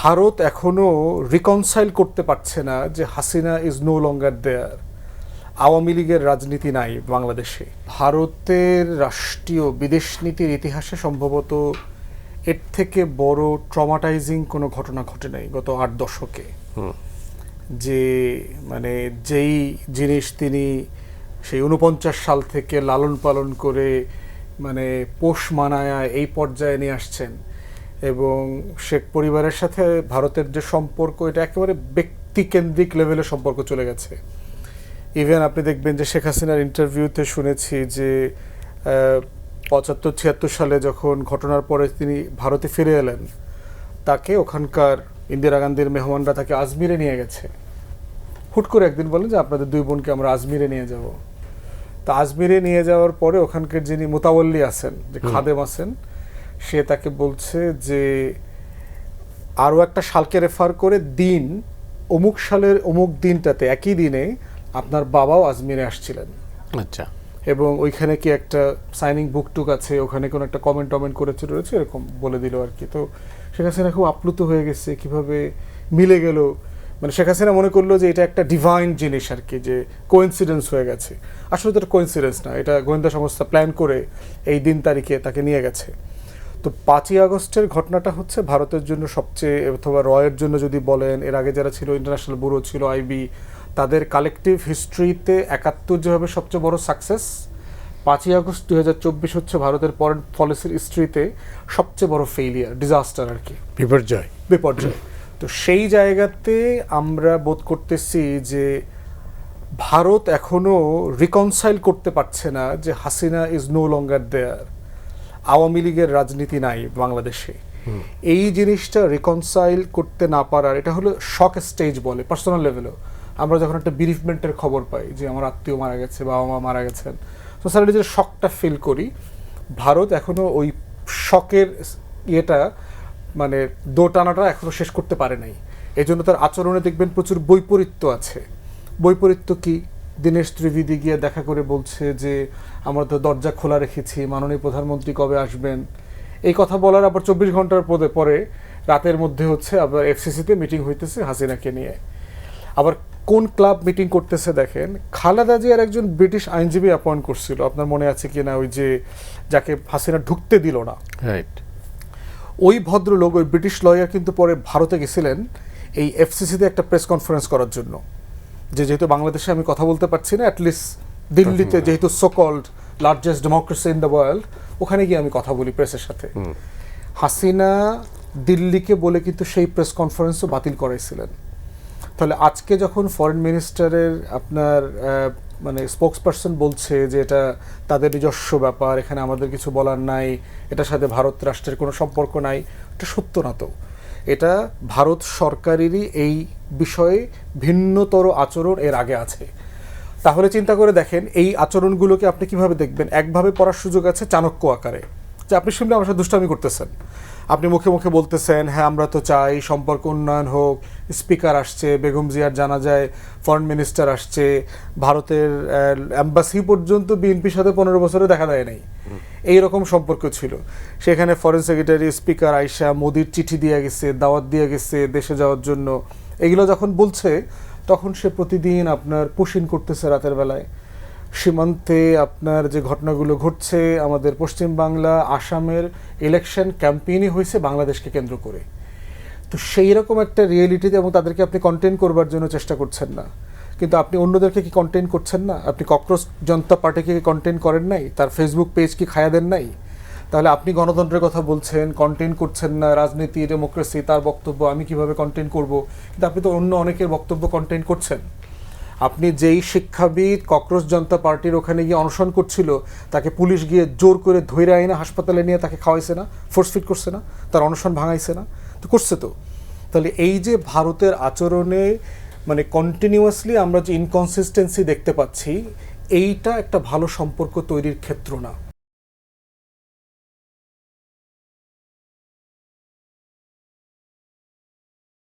ভারত এখনো রিকনসাইল করতে পারছে না যে হাসিনা ইজ নো লঙ্গার দেয়ার। আওয়ামী লীগের রাজনীতি নাই বাংলাদেশে। ভারতের রাষ্ট্রীয় বিদেশ নীতির ইতিহাসে সম্ভবত এর থেকে বড় ট্রমাটাইজিং কোনো ঘটনা ঘটে নাই গত ৮ দশকে। যে মানে যেই জিনিস তিনি সেই ৪৯ সাল থেকে লালন পালন করে মানে পোষ মানায়া এই পর্যায়ে নিয়ে আসছেন, এবং শেখ পরিবারের সাথে ভারতের যে সম্পর্ক এটা একেবারে ব্যক্তিকেন্দ্রিক লেভেলে সম্পর্ক চলে গেছে। ইভেন আপনি দেখবেন যে শেখ হাসিনার ইন্টারভিউতে শুনেছি যে ৭৫-৭৬ সালে যখন ঘটনার পরে তিনি ভারতে ফিরে এলেন, তাকে ওখানকার ইন্দিরা গান্ধীর মেহমানরা তাকে আজমিরে নিয়ে গেছে। হুট করে একদিন বলেন যে আপনাদের দুই বোনকে আমরা আজমিরে নিয়ে যাব। তা আজমিরে নিয়ে যাওয়ার পরে ওখানকার যিনি মোতাওয়াল্লি আছেন, যে খাদেম আছেন, সে তাকে বলছে যে আরও একটা সালকে রেফার করে দিন অমুক সালের অমুক দিনটাতে একই দিনে আপনার বাবাও আজমিরে আসছিলেন। আচ্ছা। এবং ওইখানে কি একটা সাইনিং বুক টুক আছে, ওখানে কোনো একটা কমেন্ট করেছে রয়েছে, এরকম বলে দিল আর কি। তো শেখ হাসিনা খুব আপ্লুত হয়ে গেছে, কিভাবে মিলে গেল। মানে শেখ হাসিনা মনে করলো যে এটা একটা ডিভাইন জিনিস আর কি, যে কোইন্সিডেন্স হয়ে গেছে। আসলে তো এটা কোইন্সিডেন্স না, এটা গোয়েন্দা সংস্থা প্ল্যান করে এই দিন তারিখে তাকে নিয়ে গেছে। তো ৫ই আগস্টের ঘটনাটা হচ্ছে ভারতের জন্য সবচেয়ে, অথবা রয়ের জন্য যদি বলেন, এর আগে যারা ছিল ইন্টারন্যাশনাল ব্যুরো ছিল আইবি, তাদের কালেকটিভ হিস্ট্রিতে ৭১ যেভাবে সবচেয়ে বড় সাকসেস, ৫ই আগস্ট ২০২৪ হচ্ছে ভারতের ফরেন পলিসির হিস্ট্রিতে সবচেয়ে বড় ফেইলিয়ার, ডিজাস্টার আর কি, বিপর্যয়। তো সেই জায়গাতে আমরা বোধ করতেছি যে ভারত এখনো রিকনসাইল করতে পারছে না যে হাসিনা ইজ নো লঙ্গার দেয়ার। আওয়ামী লীগের রাজনীতি নাই বাংলাদেশে। এই জিনিসটা রিকনসাইল করতে না পারার, এটা হলো শক স্টেজ বলে পার্সোনাল লেভেলেও। আমরা যখন একটা বিরিফমেন্টের খবর পাই যে আমার আত্মীয় মারা গেছে, বাবা মা মারা গেছেন, তো স্যার যে শকটা ফিল করি, ভারত এখনো ওই শকের ইয়েটা মানে দোটানাটা এখনো শেষ করতে পারে নাই। এই জন্য তার আচরণে দেখবেন প্রচুর বৈপরীত্য আছে। বৈপরীত্য কি? দীনেশ ত্রিবেদী গিয়ে দেখা করে বলছে যে আমরা তো দরজা খোলা রেখেছি, মাননীয় প্রধানমন্ত্রী কবে আসবেন। এই কথা বলার আবার ২৪ ঘন্টার পরে রাতের মধ্যে হচ্ছে আবার এফসিসিতে মিটিং হইতেছে হাসিনাকে নিয়ে। আবার কোন ক্লাব মিটিং করতেছে দেখেন, খালেদা জিয়ার একজন ব্রিটিশ আইনজীবী অ্যাপয়েন্ট করছিল, আপনার মনে আছে কিনা, ওই যে যাকে হাসিনা ঢুকতে দিল না, রাইট। ওই ভদ্রলোক, ওই ব্রিটিশ লয়ার কিন্তু পরে ভারতে গেছিলেন এই এফসিসিতে একটা প্রেস কনফারেন্স করার জন্য, যেহেতু বাংলাদেশে আমি কথা বলতে পারছি না, অ্যাটলিস্ট দিল্লিতে যেহেতু so-called largest democracy in the world, ওখানে গিয়ে আমি কথা বলি প্রেসের সাথে। হাসিনা দিল্লিকে বলে কিন্তু সেই প্রেস কনফারেন্সও বাতিল করাইছিলেন। তাহলে আজকে যখন ফরেন মিনিস্টারের আপনার মানে স্পোকসপারসন বলছে যে এটা তাদের নিজস্ব ব্যাপার, এখানে আমাদের কিছু বলার নাই, এটার সাথে ভারত রাষ্ট্রের কোনো সম্পর্ক নাই, এটা সত্য না। তো এটা ভারত সরকারেরই এই বিষয়ে ভিন্নতর আচরণ এর আগে আছে। তাহলে চিন্তা করে দেখেন এই আচরণগুলোকে আপনি কিভাবে দেখবেন। একভাবে পড়ার সুযোগ আছে চাণক্য আকারে, যে আপনি শুনলে আমার সাথে দুষ্টামি করতেছেন, আপনি মুখে মুখে বলতেছেন হ্যাঁ আমরা তো চাই সম্পর্ক উন্নয়ন হোক, স্পিকার আসছে, বেগম জিয়ার জানা যায়, ফরেন মিনিস্টার আসছে, ভারতের অ্যাম্বাসি পর্যন্ত বিএনপির সাথে ১৫ বছরে দেখা দেয় নাই, এইরকম সম্পর্ক ছিল। সেখানে ফরেন সেক্রেটারি, স্পিকার আইসা মোদির চিঠি দিয়ে গেছে, দাওয়াত দিয়ে গেছে দেশে যাওয়ার জন্য। এগুলো যখন বলছে তখন সে প্রতিদিন আপনার পুশিন করতেছে রাতের বেলায়। সীমান্তে আপনার যে ঘটনাগুলো ঘটছে, আমাদের পশ্চিম বাংলা, আসামের ইলেকশন ক্যাম্পেইনই হয়েছে বাংলাদেশকে কেন্দ্র করে। তো সেই রকম একটা রিয়েলিটিতে, এবং তাদেরকে আপনি কন্টেইন করবার জন্য চেষ্টা করছেন না, কিন্তু আপনি অন্যদেরকে কি কন্টেইন করছেন না? আপনি ককরোচ জনতা পার্টিকে কন্টেইন করেন নাই? তার ফেসবুক পেজ কি খায়া দেন নাই? তাহলে আপনি গণতন্ত্রের কথা বলছেন, কন্টেইন করছেন না, রাজনীতি, ডেমোক্রেসি, তার বক্তব্য আমি কিভাবে কন্টেইন করব? কিন্তু আপনি তো অন্য অনেকের বক্তব্য কন্টেইন করছেন। আপনি যেই শিক্ষাবিদ ককরোচ জনতা পার্টির ওখানে গিয়ে অনশন করছিল, তাকে পুলিশ গিয়ে জোর করে ধইরা আইনা হাসপাতালে নিয়ে তাকে খাওয়াইছে না, ফোর্সফিট করছে না, তার অনশন ভাঙাইছে না? তো করছে তো। তাহলে এই যে ভারতের আচরণে মানে কন্টিনিউয়াসলি আমরা যে ইনকনসিস্টেন্সি দেখতে পাচ্ছি, এইটা একটা ভালো সম্পর্ক তৈরির ক্ষেত্র না।